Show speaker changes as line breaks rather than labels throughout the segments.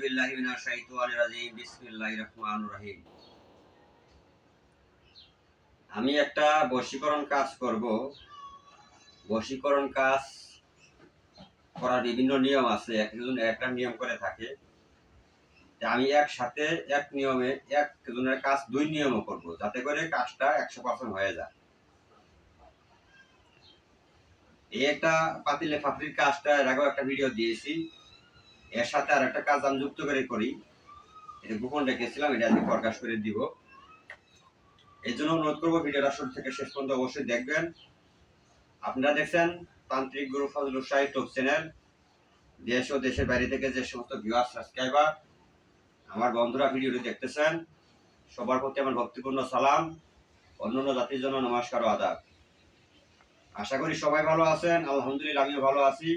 বিল্লাহি মিনাশ শাইতানির রাজিম বিসমিল্লাহির রহমানির রহিম। আমি একটা বশীকরণ কাজ করব। বশীকরণ কাজ করার বিভিন্ন নিয়ম আছে, একজন একটা নিয়ম করে থাকে। আমি একসাথে এক নিয়মে একজনের কাজ দুই নিয়মও করব, যাতে করে কাজটা 100% হয়ে যায়। এই একটা পাতিলে ফাফড়ির কাজটা এর আগেও একটা ভিডিও দিয়েছি, এর সাথে আর একটা কাজ আমি যুক্ত করে করি। এটা গোপন রেখেছিলাম, এটা আজকে প্রকাশ করে দিব। এই জন্য অনুরোধ করবো ভিডিওটা শুরু থেকে শেষ পর্যন্ত অবশ্যই দেখবেন। আপনারা দেখছেন তান্ত্রিক গুরু ফজলুর শাহ ইউটিউব চ্যানেল। দেশ ও দেশের বাইরে থেকে যে সমস্ত ভিউয়ার সাবস্ক্রাইবার আমার বন্ধুরা ভিডিওটি দেখতেছেন, সবার প্রতি আমার ভক্তিপূর্ণ সালাম, অন্যান্য জাতির জন্য নমস্কার ও আদাব। আশা করি সবাই ভালো আছেন। আলহামদুলিল্লাহ আমিও ভালো আছি।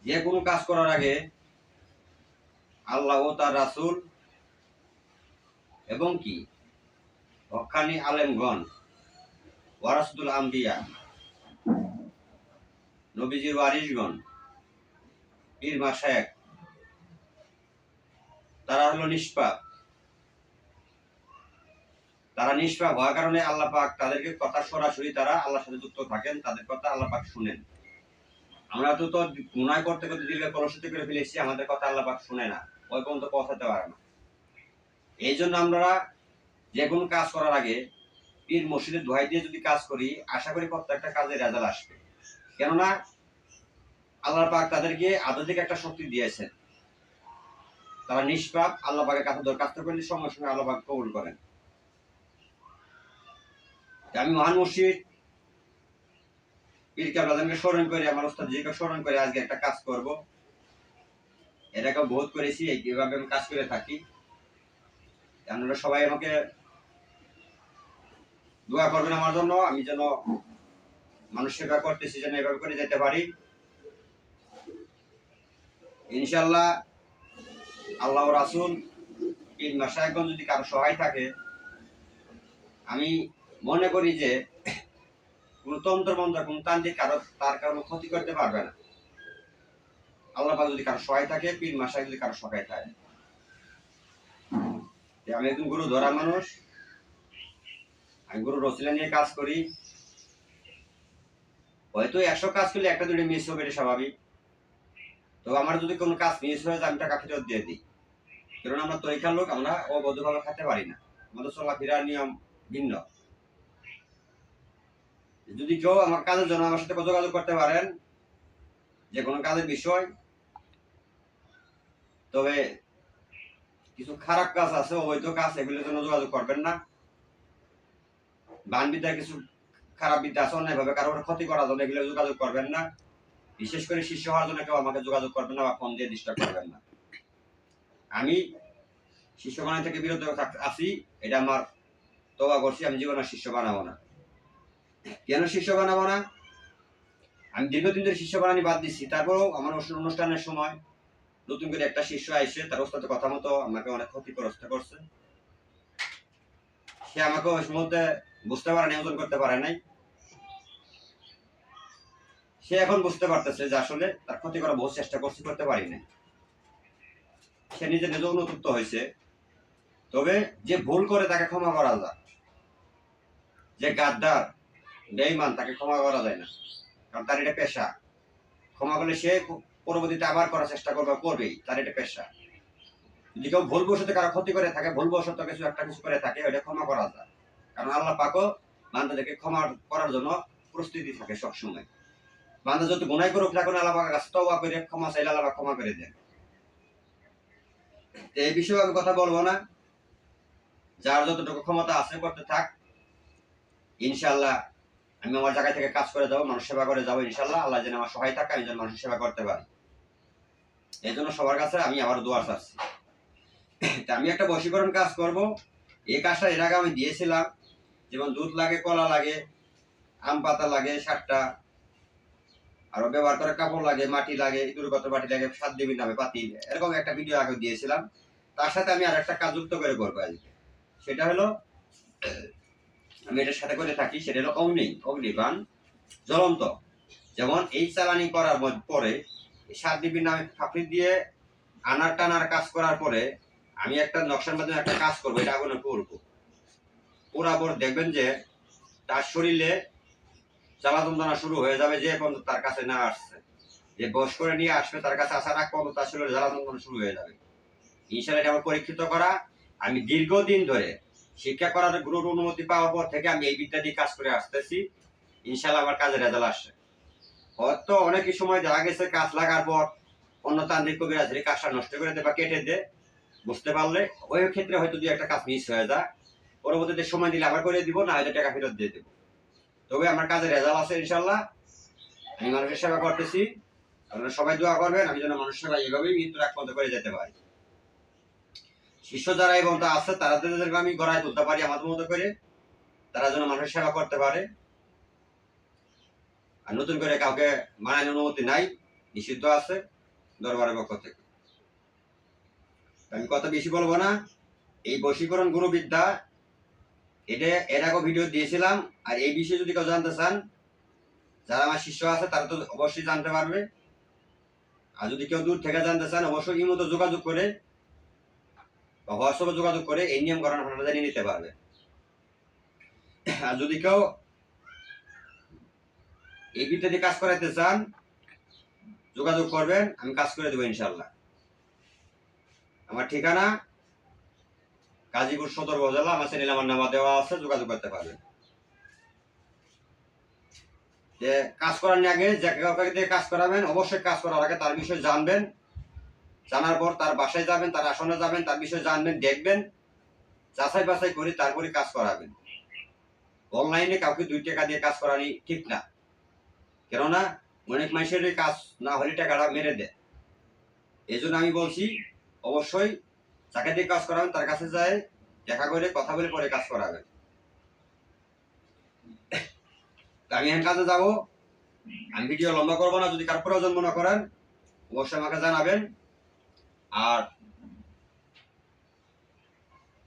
যে কোনো কাজ করার আগে আল্লাহ ও তার রাসূল এবং কি হক্কানি আলেমগণ, ওয়ারাসাতুল আম্বিয়া, নবীজির ওয়ারিসগণ, পীর মাশায়েখ, তারা হলো নিষ্পাপ। তারা নিষ্পাপ হওয়ার কারণে আল্লাহ পাক তাদেরকে কথা সরাসরি তারা আল্লাহর সাথে যুক্ত থাকেন, তাদের কথা আল্লাহ পাক শুনেন। আমরা তো গুনাহ করতে করতে দিলে কলুষিত করে ফেলেছি, আমাদের কথা আল্লাহ পাক শুনে না, ওই পর্যন্ত পৌঁছাতে পারে না। এই জন্য আমরা যে কোনো কাজ করার আগে পীর মসজিদের দোহাই দিয়ে যদি কাজ করি, আশা করি প্রত্যেকটা কাজের রেজাল্ট আসবে। কেননা আল্লাহ পাক তাদেরকে আধ্যাত্মিক একটা শক্তি দিয়েছেন। তারা নিষ্পাপ, আল্লাহ পাকের কাছে দরখাস্ত করলে সঙ্গে সঙ্গে আল্লাহ পাক কবুল করেন। আমি মহান মুর্শিদ পীর কেবলাদেরকে স্মরণ করে, আমার ওস্তাদ জিকে স্মরণ করে আজকে একটা কাজ করব। এটাকে বহুত করেছি, এইভাবে আমি কাজ করে থাকি। আপনারা সবাই আমাকে দোয়া করবেন আমার জন্য, আমি যেন মানুষ সেবা করতেছি যেন এভাবে করে যেতে পারি। ইনশাল্লাহ আল্লাহ রাসূল পীর মাশায়েখগণ যদি কারো সহায় থাকে, আমি মনে করি যে কোন তন্ত্র মন্ত্র কোন তান্ত্রিক তার কারো ক্ষতি করতে পারবে না। আল্লাহ পাক যদি কারো সহায় থাকে, পীর মাশায়েখ যদি কারো সহায় থাকে। আমি একজন গুরু ধরা মানুষ, আমি গুরু রসিলা নিয়ে কাজ করি। হয়তো 100 কাজ করলে একটা দুটো মিস হবে, এটা স্বাভাবিক। তো আমার যদি কোনো কাজ মিস হয়ে যায়, আমি টাকা ফেরত দিয়ে দিই। কারণ আমরা তরিকার লোক, আমরা অবৈধভাবে খেতে পারি না, আমাদের চলাফেরার নিয়ম ভিন্ন। যদি কেউ আমার কাজের জন্য আমার সাথে যোগাযোগ করতে পারেন, যে কোনো কাজের বিষয়। তবে কিছু খারাপ কাজ আছে, অবৈধ কাজ, এগুলোর জন্য যোগাযোগ করবেন না। বানবিদ্যার কিছু খারাপ বিদ্যা আছে, অন্যায়ভাবে কারোর ক্ষতি করার জন্য, এগুলো যোগাযোগ করবেন না। বিশেষ করে শিষ্য হওয়ার জন্য কেউ আমাকে যোগাযোগ করবেন না বা ফোন দিয়ে ডিস্টার্ব করবেন না। আমি শিষ্য বানাই থেকে বিরত আছি, এটা আমার তওবা করছি। আমি জীবনে শিষ্য বানাবো না। কেন শিষ্য বানাবো না? আমি দীর্ঘদিন ধরে শিষ্য বানানি বাদ দিচ্ছি, তারপরেও আমার অনুষ্ঠানের সময় নতুন করে একটা শিষ্য আইসে, তার ওস্তাদের কথা মতো আমাকে অনেক ক্ষতিগ্রস্ত করছে। সে আমাকে ওই মুহূর্তে বুঝতে পারে, নিয়ন্ত্রণ করতে পারে নাই। সে এখন বুঝতে পারতেছে যে আসলে তার ক্ষতি করার বহু চেষ্টা করছি, করতে পারি নাই। সে নিজে নিজে অনুতপ্ত হয়েছে। তবে যে ভুল করে তাকে ক্ষমা করা যায়, যে গাদ্দার বেঈমান তাকে ক্ষমা করা যায় না, কারণ তার এটা পেশা। ক্ষমা করলে সে পরবর্তীতে আবার করার চেষ্টা করবেই, তার এটা পেশা। যদি কেউ ভুলবশত কারো ক্ষতি করে থাকে, ভুলবশত কিছু করে থাকে, ওটা ক্ষমা করা যায়। কারণ আল্লাহ পাকও বান্দাদেরকে ক্ষমা করার জন্য প্রস্তুতি থাকে সবসময়। বান্দা যত গুনাহ করুক না কেন, আল্লাহ পাকের কাছে তওবা করে ক্ষমা চাইলে আল্লাহ পাক ক্ষমা করে দেন। এই বিষয়ে আমি কথা বলবো না। যার যতটুকু ক্ষমতা আছে করতে থাক। ইনশাআল্লাহ আমি আমার জায়গা থেকে কাজ করে যাবো, মানুষ সেবা করে যাবো। ইনশাআল্লাহ আল্লাহ যেন আমার সহায় থাকে, আমি যেন মানুষের সেবা করতে পারি। এই জন্য সবার কাছে আমি আবার দোয়া চাচ্ছি। আমি একটা বশীকরণ কাজ করব। এই কাজটা এর আগে আমি দিয়েছিলাম। যেমন দুধ লাগে, কলা লাগে, আম পাতা লাগে 7টা, আরো ব্যবহার করে কাপড় লাগে, মাটি লাগে, ইঁদুরগত মাটি লাগে, 7 দেবীর নামে পাতিল, এরকম একটা ভিডিও আগে দিয়েছিলাম। তার সাথে আমি আর একটা কাজ যুক্ত করে করবো আজকে। সেটা হলো, আমি এটার সাথে করে থাকি, সেটা হলো অগ্নিবাণ জ্বলন্ত। যেমন এই চালানি করার পরে সার দিবি না, আমি ফাঁপড়ি দিয়ে আনার টানার কাজ করার পরে আমি একটা নকশার মাধ্যমে একটা কাজ করবো, এটা আগুনে পড়বো। পুরা পর দেখবেন যে তার শরীরে জ্বালা যন্ত্রণা শুরু হয়ে যাবে, যে পর্যন্ত তার কাছে না আসছে, যে বস করে নিয়ে আসবে তার কাছে আসার আগ পর্যন্ত তার শরীরে জ্বালা যন্ত্রণা শুরু হয়ে যাবে। ইনশাআল্লাহ এটা আমার পরীক্ষিত করা। আমি দীর্ঘদিন ধরে শিক্ষা করার গুরুর অনুমতি পাওয়ার পর থেকে আমি এই বিদ্যা দিয়ে কাজ করে আসতেছি। ইনশাআল্লাহ আমার কাজের রেজাল্ট আসছে। হয়তো অনেকই সময় দেখা গেছে কাজ লাগার পর অন্য তান্ত্রিক কবিরাজের কাজটা নষ্ট করে দেয় বা কেটে দেয়, বুঝতে পারলে ওই ক্ষেত্রে হয়তো দুই একটা কাজ মিস হয়ে যায়, পরবর্তীতে সময় দিলে আবার করে দিব, না হয়তো টাকা ফেরত দিয়ে দেবো। তবে আমার কাজের রেজাল্ট আছে ইনশাআল্লাহ। আমি মানুষের সেবা করতেছি, আপনারা সবাই দোয়া করবেন আমি যেন মানুষের সেবা এইভাবেই মৃত্যুর আগ পর্যন্ত করে যেতে পারি। শিষ্য যারা এই পর্যন্ত আছে তাদেরকে আমি গড়ায় তুলতে পারি আমাদের মতো করে, তারা যেন মানুষের সেবা করতে পারে। আর নতুন করে কাউকে মানানোর অনুমতি নাই, নিষিদ্ধ আছে দরবারের পক্ষ থেকে। আমি কথা বেশি বলবো না। এই বশীকরণ গুরুবিদ্যা এটা এর আগে ভিডিও দিয়েছিলাম, আর এই বিষয়ে যদি কেউ জানতে চান, যারা আমার শিষ্য আছে তারা তো অবশ্যই জানতে পারবে। আর যদি কেউ দূর থেকে জানতে চান অবশ্যই ইমোতে যোগাযোগ করে বা হোয়াটসঅ্যাপে যোগাযোগ করে এই নিয়ম কানুন আপনারা জানিয়ে নিতে পারবে। আর যদি কেউ এই বিদ্যাতে কাজ করাইতে চান যোগাযোগ করবেন, আমি কাজ করে দেবো ইনশাআল্লাহ। আমার ঠিকানা গাজীপুর সদর উপজেলা, আমার চ্যানেলে আমার নামা দেওয়া আছে, যোগাযোগ করতে পারবেন। যে কাজ করার আগে যে কাউকে দিয়ে কাজ করাবেন অবশ্যই কাজ করার আগে তার বিষয়ে জানবেন, জানার পর তার বাসায় যাবেন, তার আসনে যাবেন, তার বিষয়ে জানবেন, দেখবেন, যাচাই বাছাই করে তারপরে কাজ করাবেন। অনলাইনে কাউকে 2 টাকা দিয়ে কাজ করানি ঠিক না, কেননা অনেক মানুষের কাজ না হলে টাকাটা মেরে দেয়। এই জন্য আমি বলছি অবশ্যই যাকে দিয়ে কাজ করাবেন তার কাছে যায় দেখা করে কথা বলে পরে কাজ করাবেন। আমি এখন কাজে যাব, আমি ভিডিও লম্বা করবো না। যদি কার প্রয়োজন মনে করেন অবশ্যই আমাকে জানাবেন। আর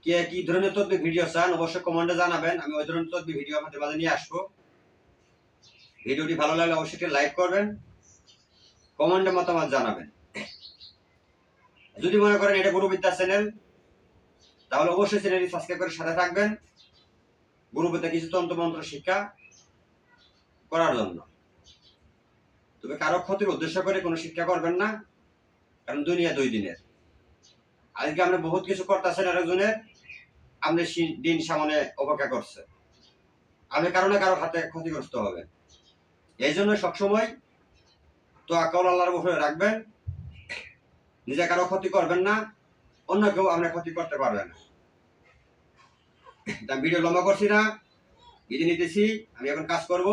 কে কি ধরনের তথ্য ভিডিও চান অবশ্যই কমেন্টে জানাবেন, আমি ওই ধরনের তথ্য ভিডিও আমাদের মাঝে নিয়ে আসবো। ভিডিওটি ভালো লাগলে অবশ্যই লাইক করবেন, কমেন্টে মতামত জানাবেন। যদি মনে করেন এটা গুরুবিদ্যা চ্যানেল, তাহলে অবশ্যই চ্যানেলটি সাবস্ক্রাইব করে সাথে থাকবেন গুরুবিদ্যা কিছু তন্ত্রমন্ত্র শিক্ষা করার জন্য। তবে কারো ক্ষতির উদ্দেশ্য করে কোনো শিক্ষা করবেন না, কারণ দুনিয়া 2 দিনের। আজকে আমরা বহুত কিছু করতেছেন আরেকজনের, আপনি দিন সামনে অপেক্ষা করছে, আপনি কারণে কারো হাতে ক্ষতিগ্রস্ত হবেন। এই জন্য সবসময় তো আকাল আল্লাহর উপরে রাখবেন, নিজে কারো ক্ষতি করবেন না, অন্য কেউ আপনার ক্ষতি করতে পারবে না। আমি ভিডিও লম্বা করছি না, বিধি নিতেছি, আমি এখন কাজ করব।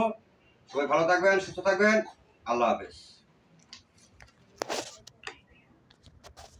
সবাই ভালো থাকবেন, সুস্থ থাকবেন, আল্লাহ হাফেজ।